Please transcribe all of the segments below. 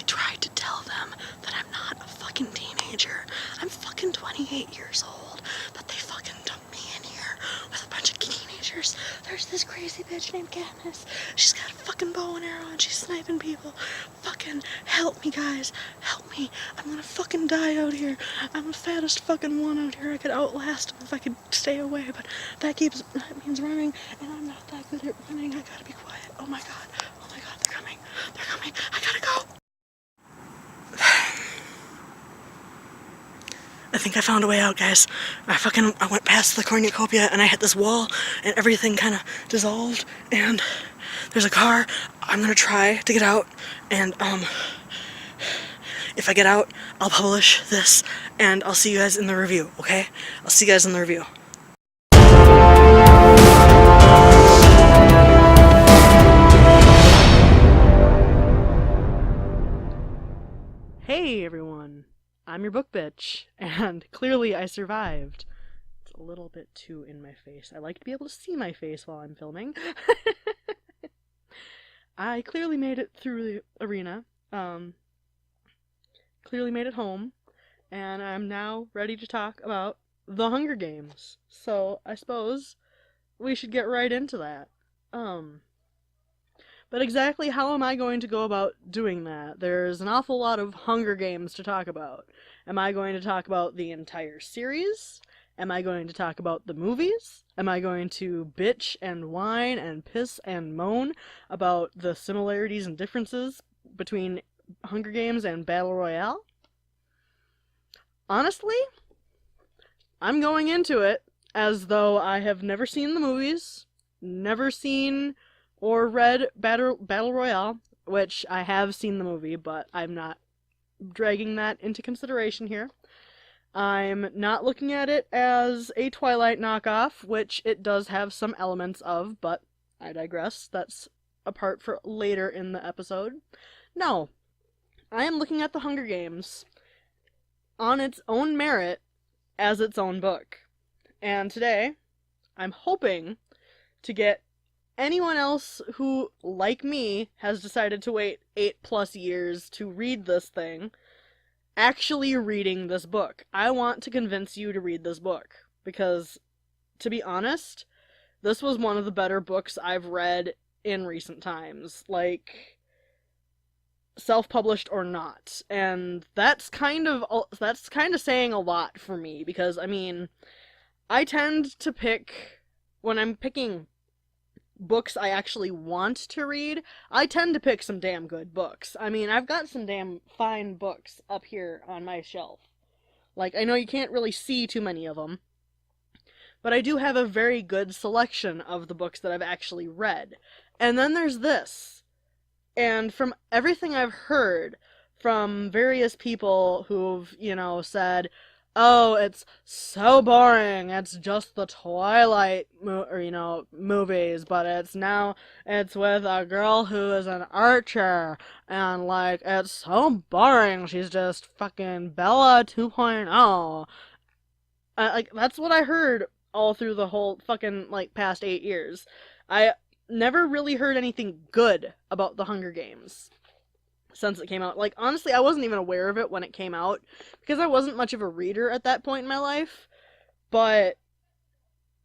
tried to tell them that I'm not a fucking teenager. I'm fucking 28 years old. But they fucking dumped me in here with a bunch of teenagers. There's this crazy bitch named Katniss. She's got a fucking bow and arrow and she's sniping people. Fucking help me, guys. Help me. I'm gonna fucking die out here. I'm the fattest fucking one out here. I could outlast them if I could stay away, but that means running, and I'm not that good at running. I gotta be quiet. Oh my god. Oh my god, they're coming. They're coming. I gotta go. I think I found a way out, guys. I went past the cornucopia and I hit this wall and everything kind of dissolved and there's a car. I'm gonna try to get out and if I get out, I'll publish this and I'll see you guys in the review, okay? I'll see you guys in the review. Hey everyone, I'm your book bitch, and clearly I survived. It's a little bit too in my face. I like to be able to see my face while I'm filming. I clearly made it through the arena, clearly made it home, and I'm now ready to talk about The Hunger Games. So I suppose we should get right into that. But exactly how am I going to go about doing that? There's an awful lot of Hunger Games to talk about. Am I going to talk about the entire series? Am I going to talk about the movies? Am I going to bitch and whine and piss and moan about the similarities and differences between Hunger Games and Battle Royale? Honestly, I'm going into it as though I have never seen the movies, never seen or read Battle Royale, which I have seen the movie, but I'm not dragging that into consideration here. I'm not looking at it as a Twilight knockoff, which it does have some elements of, but I digress. That's a part for later in the episode. No, I am looking at The Hunger Games on its own merit as its own book. And today, I'm hoping to get anyone else who, like me, has decided to wait 8+ years to read this thing, actually reading this book. I want to convince you to read this book, because, to be honest, this was one of the better books I've read in recent times. Like, self-published or not. And that's kind of saying a lot for me, because, I mean, I tend to pick, when I'm picking books I actually want to read, I tend to pick some damn good books. I mean, I've got some damn fine books up here on my shelf. Like, I know you can't really see too many of them, but I do have a very good selection of the books that I've actually read. And then there's this. And from everything I've heard from various people who've, said, oh, it's so boring, it's just the Twilight movies, but it's with a girl who is an archer, and, like, it's so boring, she's just fucking Bella 2.0. Like, that's what I heard all through the whole fucking, like, past 8 years. I never really heard anything good about The Hunger Games since it came out. Like, honestly, I wasn't even aware of it when it came out, because I wasn't much of a reader at that point in my life, but,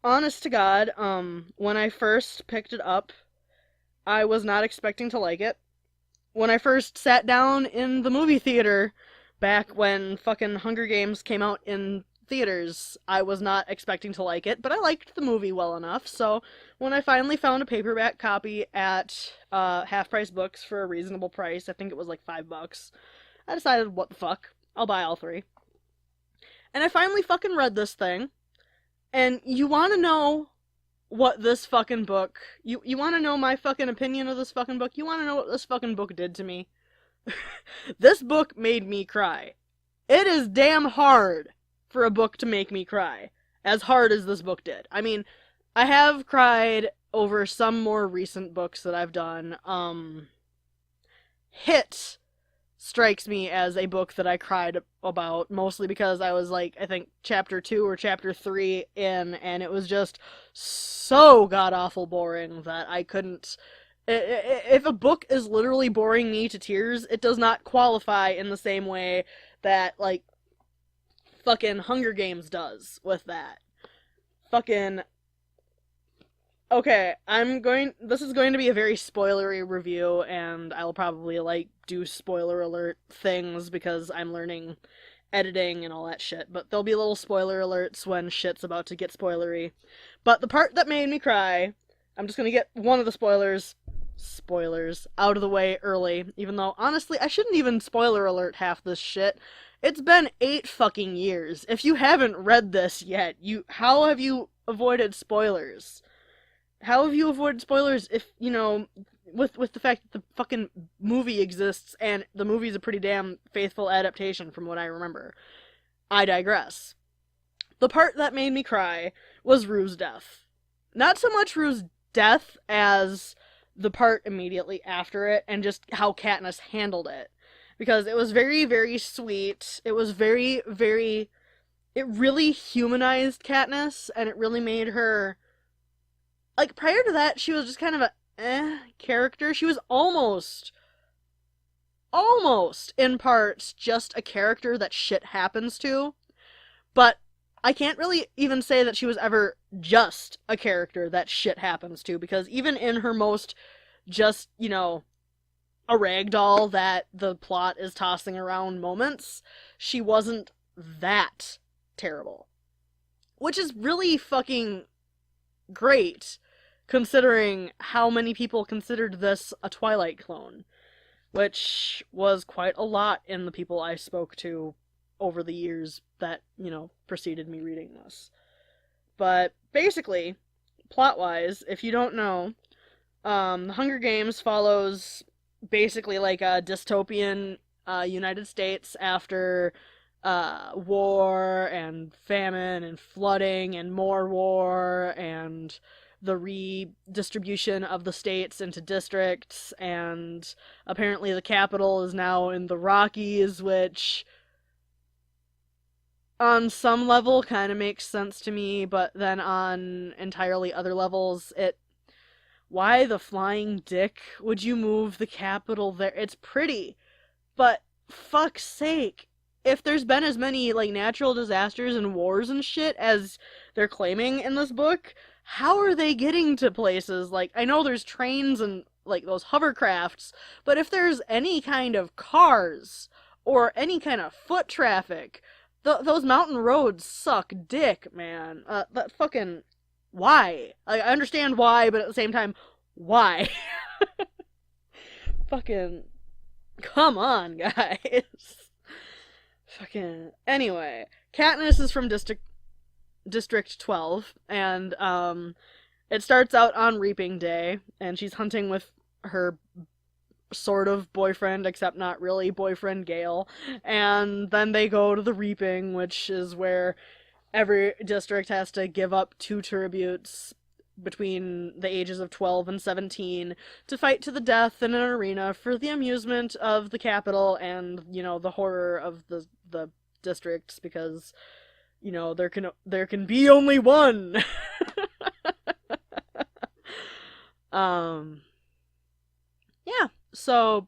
honest to God, when I first picked it up, I was not expecting to like it. When I first sat down in the movie theater, back when fucking Hunger Games came out in theaters, I was not expecting to like it, but I liked the movie well enough, so when I finally found a paperback copy at half-price books for a reasonable price, I think it was like $5, I decided, what the fuck, I'll buy all 3. And I finally fucking read this thing, and you wanna know what this fucking book, you wanna know my fucking opinion of this fucking book? You wanna know what this fucking book did to me? This book made me cry. It is damn hard for a book to make me cry, as hard as this book did. I mean, I have cried over some more recent books that I've done. Hit strikes me as a book that I cried about, mostly because I was like, I think chapter 2 or chapter 3 in, and it was just so god-awful boring that I couldn't If a book is literally boring me to tears, it does not qualify in the same way that, like, fucking Hunger Games does with that. Fucking. Okay, this is going to be a very spoilery review, and I'll probably, like, do spoiler alert things because I'm learning editing and all that shit, but there'll be little spoiler alerts when shit's about to get spoilery. But the part that made me cry, I'm just gonna get one of the spoilers out of the way early, even though, honestly, I shouldn't even spoiler alert half this shit. It's been 8 fucking years. If you haven't read this yet, how have you avoided spoilers? How have you avoided spoilers if, with the fact that the fucking movie exists, and the movie's a pretty damn faithful adaptation from what I remember. I digress. The part that made me cry was Rue's death. Not so much Rue's death as the part immediately after it, and just how Katniss handled it. Because it was very, very sweet. It was very, very... It really humanized Katniss, and it really made her... Like, prior to that, she was just kind of a character. She was almost in parts just a character that shit happens to. But I can't really even say that she was ever just a character that shit happens to, because even in her most just, a ragdoll that the plot is tossing around moments, she wasn't that terrible. Which is really fucking great, considering how many people considered this a Twilight clone, which was quite a lot in the people I spoke to over the years that, preceded me reading this. But basically, plot-wise, if you don't know, The Hunger Games follows basically like a dystopian United States after war and famine and flooding and more war and the redistribution of the states into districts, and apparently the capital is now in the Rockies, which on some level kind of makes sense to me, but then on entirely other levels, why the flying dick would you move the capital there? It's pretty, but fuck's sake, if there's been as many, like, natural disasters and wars and shit as they're claiming in this book, how are they getting to places? Like, I know there's trains and, like, those hovercrafts, but if there's any kind of cars or any kind of foot traffic, those mountain roads suck dick, man. That fucking... Why? I understand why, but at the same time, why? Fucking... Come on, guys. Fucking... Anyway, Katniss is from District 12, and it starts out on Reaping Day, and she's hunting with her sort of boyfriend, except not really boyfriend, Gale, and then they go to the Reaping, which is where every district has to give up 2 tributes between the ages of 12 and 17 to fight to the death in an arena for the amusement of the capital and, the horror of the districts, because there can be only one. Yeah, so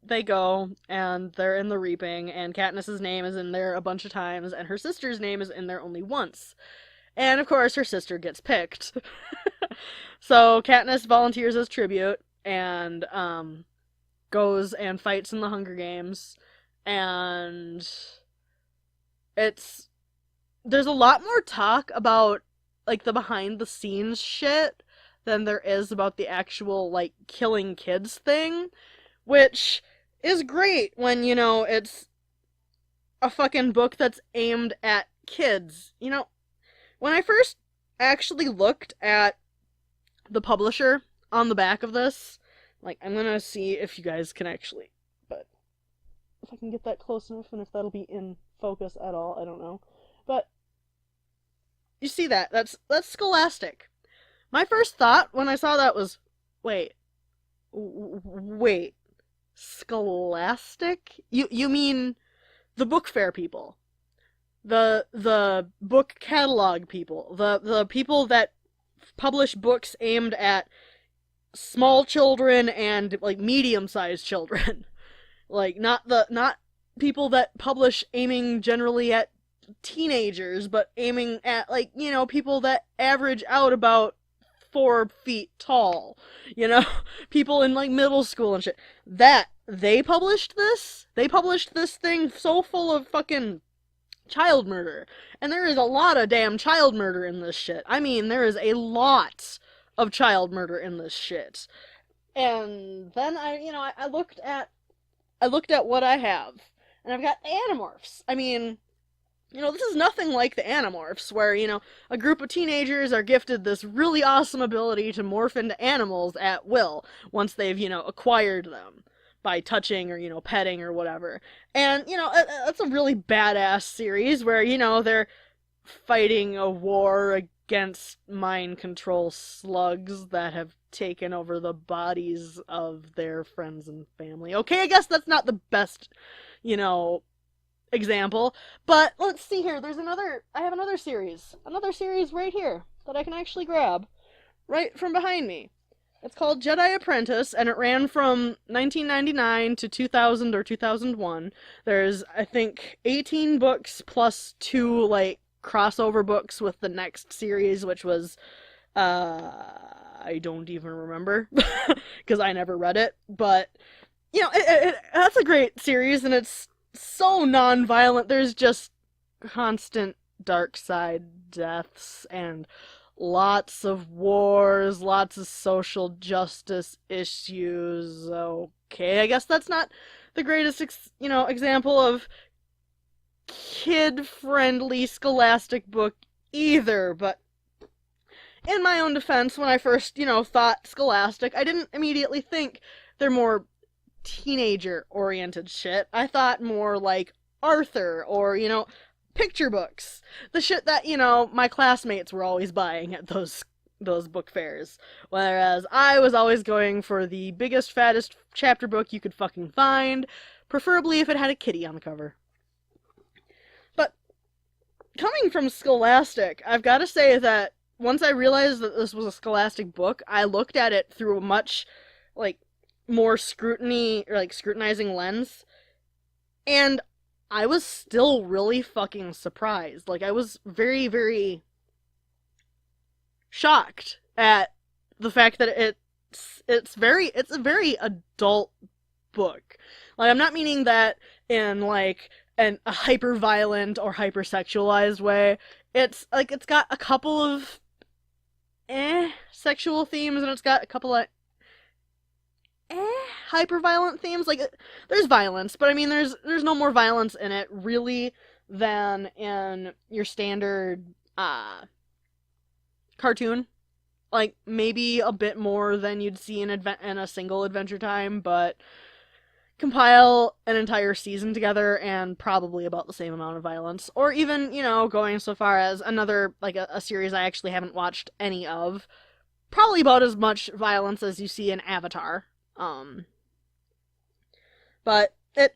they go, and they're in the Reaping, and Katniss's name is in there a bunch of times, and her sister's name is in there only once. And, of course, her sister gets picked. So Katniss volunteers as tribute, and, goes and fights in the Hunger Games, and there's a lot more talk about, like, the behind-the-scenes shit than there is about the actual, like, killing kids thing, which is great when, it's a fucking book that's aimed at kids. When I first actually looked at the publisher on the back of this, like, I'm gonna see if you guys can actually, but if I can get that close enough and if that'll be in focus at all, I don't know. But you see that? That's Scholastic. My first thought when I saw that was, wait, Scholastic? You mean the book fair people, the book catalog people, the people that publish books aimed at small children and like medium-sized children. Like not people that publish aiming generally at teenagers, but aiming at like, people that average out about 4 feet tall. You know, people in like middle school and shit. That they published this. They published this thing so full of fucking child murder. And there is a lot of damn child murder in this shit. I mean, there is a lot of child murder in this shit. And then I looked at what I have. And I've got Animorphs. I mean, this is nothing like the Animorphs, where, a group of teenagers are gifted this really awesome ability to morph into animals at will, once they've, acquired them by touching or, petting or whatever. And, that's a really badass series where, they're fighting a war against mind control slugs that have taken over the bodies of their friends and family. Okay, I guess that's not the best, example, but let's see here. I have another series right here that I can actually grab right from behind me. It's called Jedi Apprentice, and it ran from 1999 to 2000 or 2001. There's, I think, 18 books plus 2, like, crossover books with the next series, which was, I don't even remember, because I never read it, but, that's a great series, and it's so non-violent. There's just constant dark side deaths, and lots of wars, lots of social justice issues. Okay, I guess that's not the greatest, example of kid-friendly scholastic book either, but in my own defense, when I first, thought scholastic, I didn't immediately think they're more teenager-oriented shit. I thought more like Arthur, or, picture books. The shit that, my classmates were always buying at those book fairs. Whereas I was always going for the biggest, fattest chapter book you could fucking find, preferably if it had a kitty on the cover. But coming from Scholastic, I've got to say that once I realized that this was a Scholastic book, I looked at it through a much, more scrutiny, or, scrutinizing lens, and I was still really fucking surprised. I was very, very shocked at the fact that it's a very adult book. I'm not meaning that in, a hyper-violent or hyper-sexualized way. It's got a couple of sexual themes, and it's got a couple of hyper-violent themes. There's violence, but I mean, there's no more violence in it, really, than in your standard, cartoon. Maybe a bit more than you'd see in a single Adventure Time, but compile an entire season together, and probably about the same amount of violence. Or even, going so far as another, a series I actually haven't watched any of, probably about as much violence as you see in Avatar. But it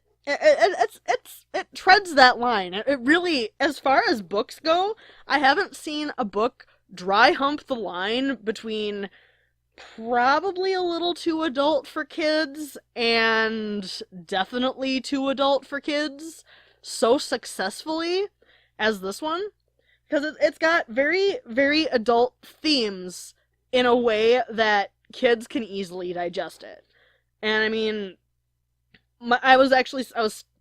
treads that line. It really, as far as books go, I haven't seen a book dry hump the line between probably a little too adult for kids and definitely too adult for kids so successfully as this one. Because it's got very, very adult themes in a way that kids can easily digest it. And I mean, I was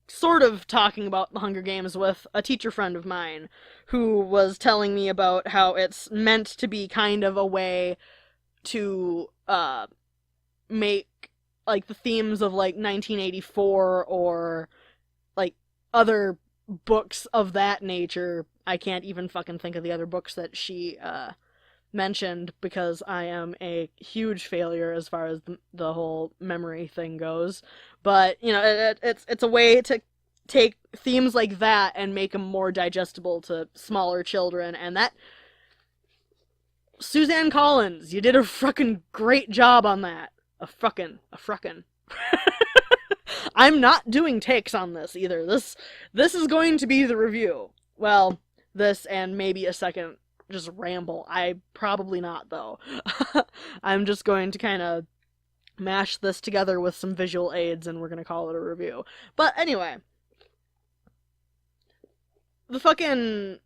sort of talking about the Hunger Games with a teacher friend of mine who was telling me about how it's meant to be kind of a way to make the themes of 1984 or other books of that nature. I can't even fucking think of the other books that she mentioned, because I am a huge failure as far as the whole memory thing goes. But it's a way to take themes like that and make them more digestible to smaller children, and that Suzanne Collins, you did a fucking great job on that. A fucking. I'm not doing takes on this either. This is going to be the review. Well, this and maybe a second just ramble. Probably not, though. I'm just going to kind of mash this together with some visual aids and we're gonna call it a review. But anyway, the fucking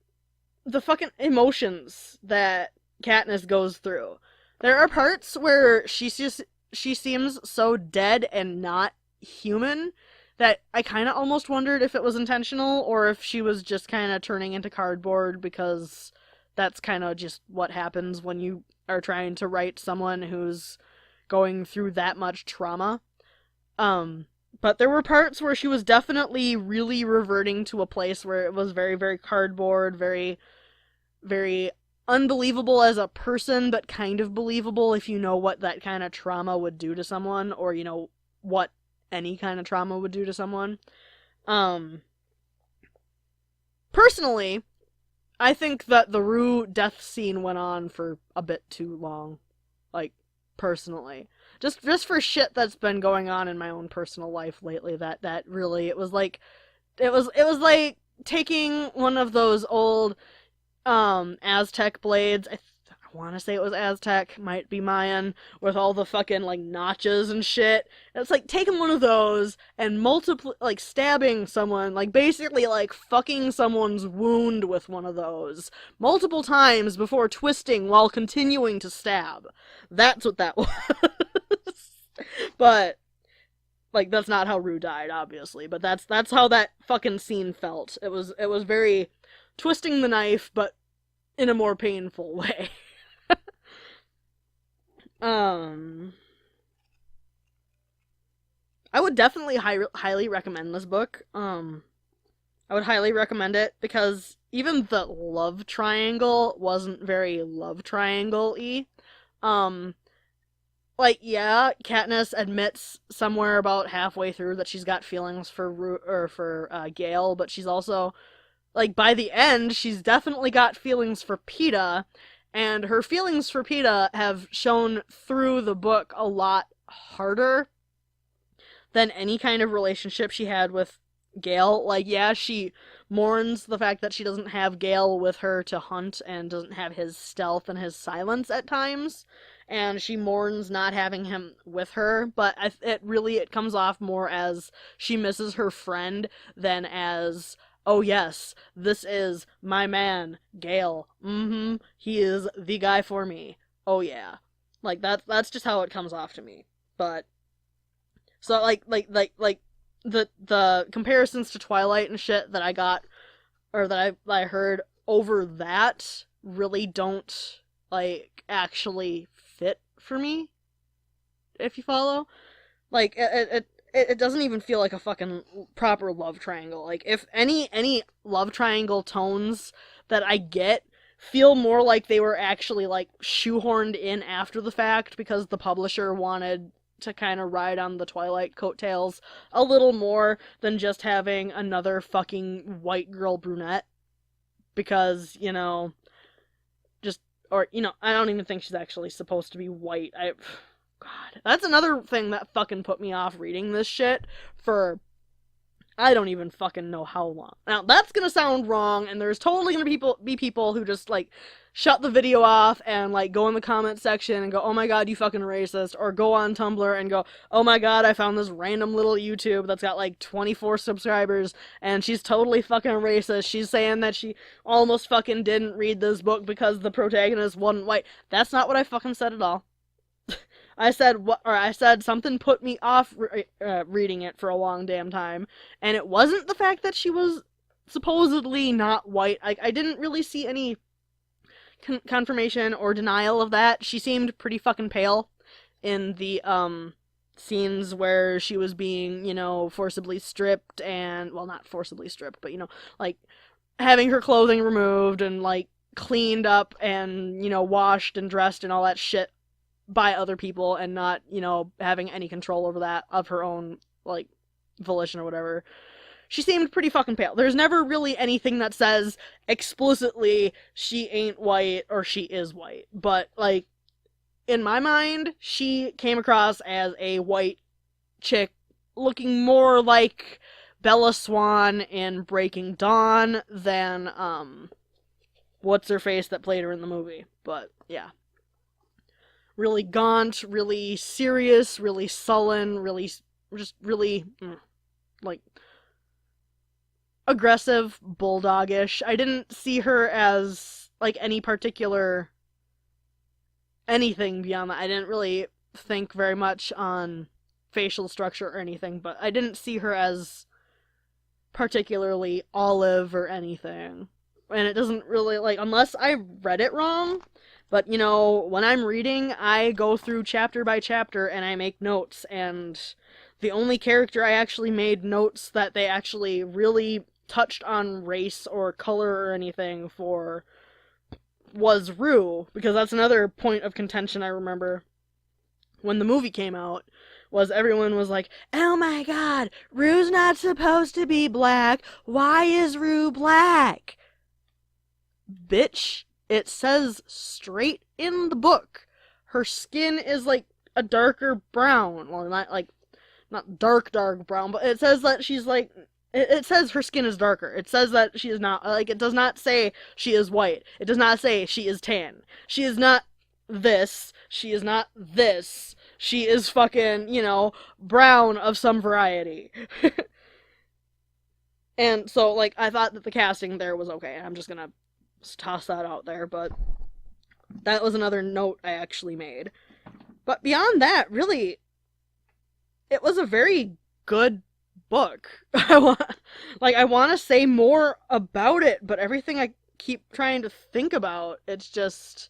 emotions that Katniss goes through. There are parts where she seems so dead and not human that I kind of almost wondered if it was intentional or if she was just kind of turning into cardboard, because that's kind of just what happens when you are trying to write someone who's going through that much trauma. But there were parts where she was definitely really reverting to a place where it was very, very cardboard, very, very unbelievable as a person, but kind of believable if you know what that kind of trauma would do to someone, or, you know, what any kind of trauma would do to someone. Personally, I think that the Rue death scene went on for a bit too long. Like, personally. Just for shit that's been going on in my own personal life lately, that really, it was like taking one of those old Aztec blades. I want to say it was Aztec, might be Mayan, with all the fucking like notches and shit. It's like taking one of those and stabbing someone, like basically like fucking someone's wound with one of those multiple times before twisting while continuing to stab. That's what that was. But like, that's not how Rue died, obviously, but that's how that fucking scene felt. It was very twisting the knife, but in a more painful way. I would definitely highly recommend this book. I would highly recommend it because even the love triangle wasn't very love triangle-y. Like, yeah, Katniss admits somewhere about halfway through that she's got feelings for Gale, but she's also, like, by the end, she's definitely got feelings for Peeta, and her feelings for Peeta have shown through the book a lot harder than any kind of relationship she had with Gale. Like, yeah, she mourns the fact that she doesn't have Gale with her to hunt and doesn't have his stealth and his silence at times, and she mourns not having him with her, but it comes off more as she misses her friend than as, oh yes, this is my man, Gale. He is the guy for me. Oh yeah. Like, that's just how it comes off to me. But so the comparisons to Twilight and shit that I got, or that I heard over that, really don't like actually fit for me, if you follow. Like, it doesn't even feel like a fucking proper love triangle. Like, if any love triangle tones that I get feel more like they were actually like shoehorned in after the fact because the publisher wanted to kind of ride on the Twilight coattails a little more than just having another fucking white girl brunette. Because, you know, I don't even think she's actually supposed to be white. God, that's another thing that fucking put me off reading this shit for I don't even fucking know how long. Now, that's gonna sound wrong, and there's totally gonna be people who just, like, shut the video off and, like, go in the comment section and go, oh my god, you fucking racist, or go on Tumblr and go, oh my god, I found this random little YouTube that's got, like, 24 subscribers, and she's totally fucking racist. She's saying that she almost fucking didn't read this book because the protagonist wasn't white. That's not what I fucking said at all. I said something put me off reading it for a long damn time, and it wasn't the fact that she was supposedly not white. I didn't really see any confirmation or denial of that. She seemed pretty fucking pale in the scenes where she was being, you know, forcibly stripped and, well, not forcibly stripped, but, you know, like, having her clothing removed and, like, cleaned up and, you know, washed and dressed and all that shit by other people, and not, you know, having any control over that of her own, like, volition or whatever. She seemed pretty fucking pale. There's never really anything that says explicitly she ain't white or she is white. But, like, in my mind, she came across as a white chick looking more like Bella Swan in Breaking Dawn than what's her face that played her in the movie. But yeah, really gaunt, really serious, really sullen, really just really like aggressive, bulldogish. I didn't see her as like any particular anything beyond that. I didn't really think very much on facial structure or anything, but I didn't see her as particularly olive or anything. And it doesn't really, like, unless I read it wrong, but, you know, when I'm reading, I go through chapter by chapter and I make notes, and the only character I actually made notes that they actually really touched on race or color or anything for was Rue, because that's another point of contention I remember when the movie came out, was everyone was like, oh my god, Rue's not supposed to be black, why is Rue black? Bitch, it says straight in the book, her skin is like a darker brown, well not dark brown, but it says that she's like, it says her skin is darker. It says that she is not, like, it does not say she is white. It does not say she is tan. She is not this. She is not this. She is fucking, you know, brown of some variety. And so, like, I thought that the casting there was okay. I'm just gonna toss that out there, but that was another note I actually made. But beyond that, really, it was a very good book. I want to say more about it, but everything I keep trying to think about, it just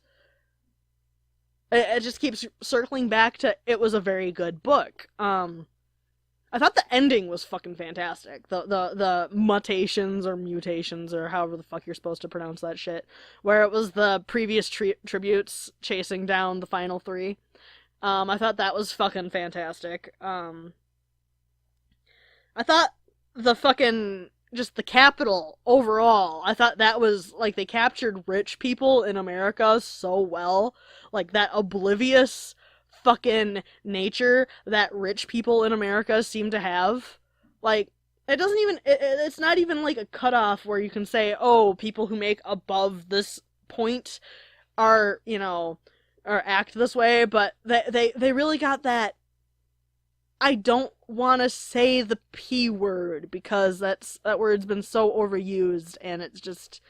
keeps circling back to it was a very good book. I thought the ending was fucking fantastic. The mutations or mutations or however the fuck you're supposed to pronounce that shit, where it was the previous tributes chasing down the final three. I thought that was fucking fantastic. I thought the fucking, just the Capitol overall, I thought that was, like, they captured rich people in America so well. Like, that oblivious fucking nature that rich people in America seem to have. Like, it doesn't even, it's not even like a cutoff where you can say, oh, people who make above this point are, you know, or act this way, but they really got that. I don't want to say the P word because that word's been so overused, and it's just,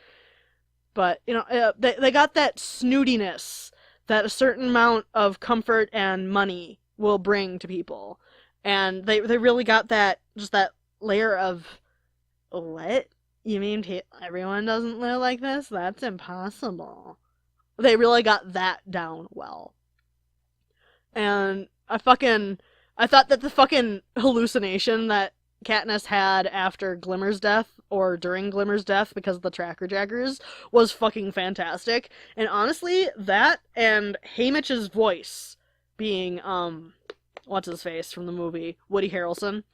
but, you know, they got that snootiness that a certain amount of comfort and money will bring to people, and they really got that, just that layer of, what? You mean everyone doesn't live like this? That's impossible. They really got that down well. And I thought that the fucking hallucination that Katniss had after Glimmer's death, or during Glimmer's death because of the Tracker Jaggers, was fucking fantastic. And honestly, that and Haymitch's voice being, what's his face from the movie, Woody Harrelson,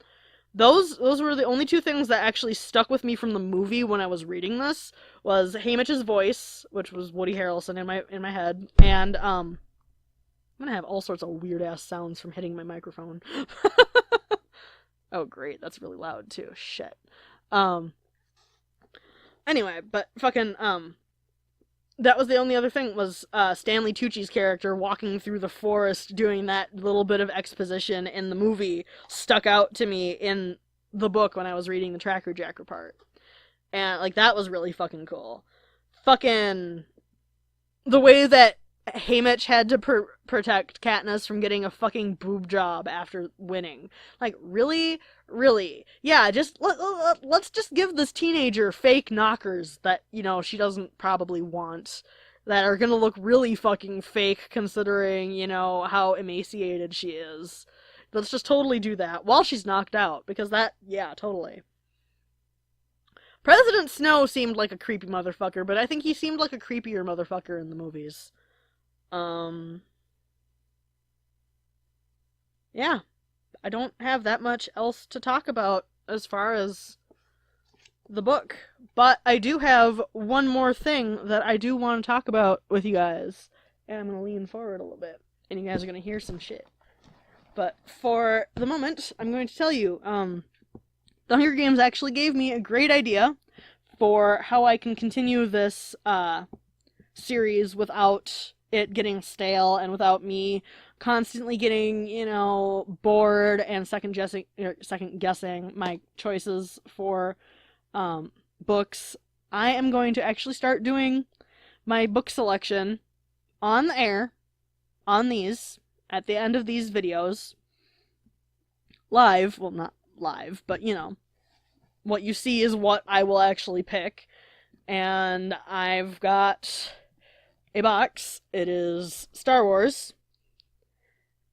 those were the only two things that actually stuck with me from the movie when I was reading this, was Haymitch's voice, which was Woody Harrelson in my head, and, I'm gonna have all sorts of weird-ass sounds from hitting my microphone. Oh, great. That's really loud, too. Shit. Anyway, but fucking, that was the only other thing, was, Stanley Tucci's character walking through the forest doing that little bit of exposition in the movie stuck out to me in the book when I was reading the Tracker Jacker part. And, like, that was really fucking cool. Fucking, the way that Haymitch had to protect Katniss from getting a fucking boob job after winning. Like, really? Really? Yeah, just, let's just give this teenager fake knockers that, you know, she doesn't probably want, that are gonna look really fucking fake considering, you know, how emaciated she is. Let's just totally do that while she's knocked out, because that, yeah, totally. President Snow seemed like a creepy motherfucker, but I think he seemed like a creepier motherfucker in the movies. Yeah, I don't have that much else to talk about as far as the book, but I do have one more thing that I do want to talk about with you guys, and I'm gonna lean forward a little bit, and you guys are gonna hear some shit. But for the moment, I'm going to tell you, The Hunger Games actually gave me a great idea for how I can continue this, series without it getting stale and without me constantly getting, bored and second guessing my choices for books. I am going to actually start doing my book selection on the air, on these, at the end of these videos, live. Well, not live, but what you see is what I will actually pick. And I've got a box. It is Star Wars,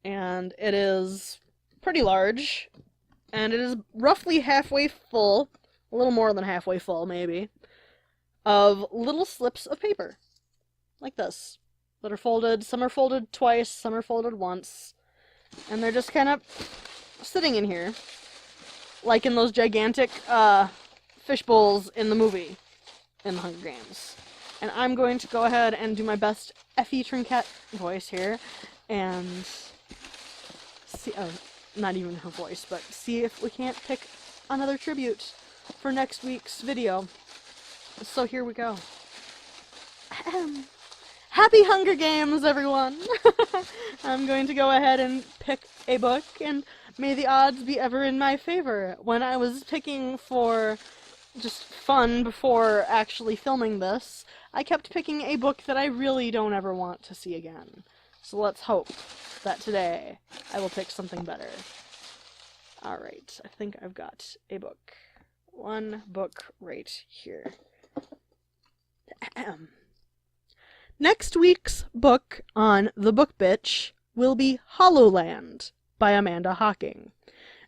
and it is pretty large, and it is roughly halfway full, a little more than halfway full, maybe, of little slips of paper, like this, that are folded. Some are folded twice, some are folded once, and they're just kind of sitting in here, like in those gigantic fish bowls in the movie, in the Hunger Games. And I'm going to go ahead and do my best Effie Trinket voice here, and see, not even her voice, but see if we can't pick another tribute for next week's video. So here we go. Happy Hunger Games, everyone! I'm going to go ahead and pick a book, and may the odds be ever in my favor. When I was picking for just fun before actually filming this, I kept picking a book that I really don't ever want to see again. So let's hope that today I will pick something better. Alright, I think I've got a book. One book right here. Next week's book on The Book Bitch will be Hollowland by Amanda Hocking.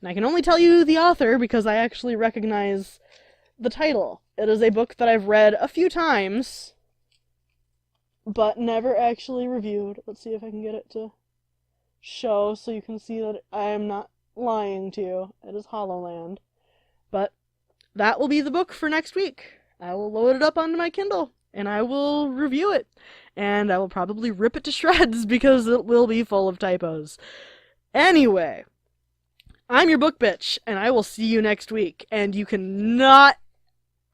And I can only tell you the author because I actually recognize the title. It is a book that I've read a few times, but never actually reviewed. Let's see if I can get it to show so you can see that I am not lying to you. It is Hollowland. But that will be the book for next week. I will load it up onto my Kindle, and I will review it. And I will probably rip it to shreds because it will be full of typos. Anyway, I'm your book bitch, and I will see you next week. And you cannot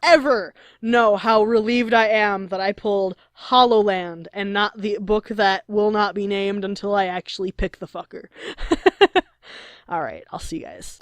ever know how relieved I am that I pulled Hollowland and not the book that will not be named until I actually pick the fucker. Alright, I'll see you guys.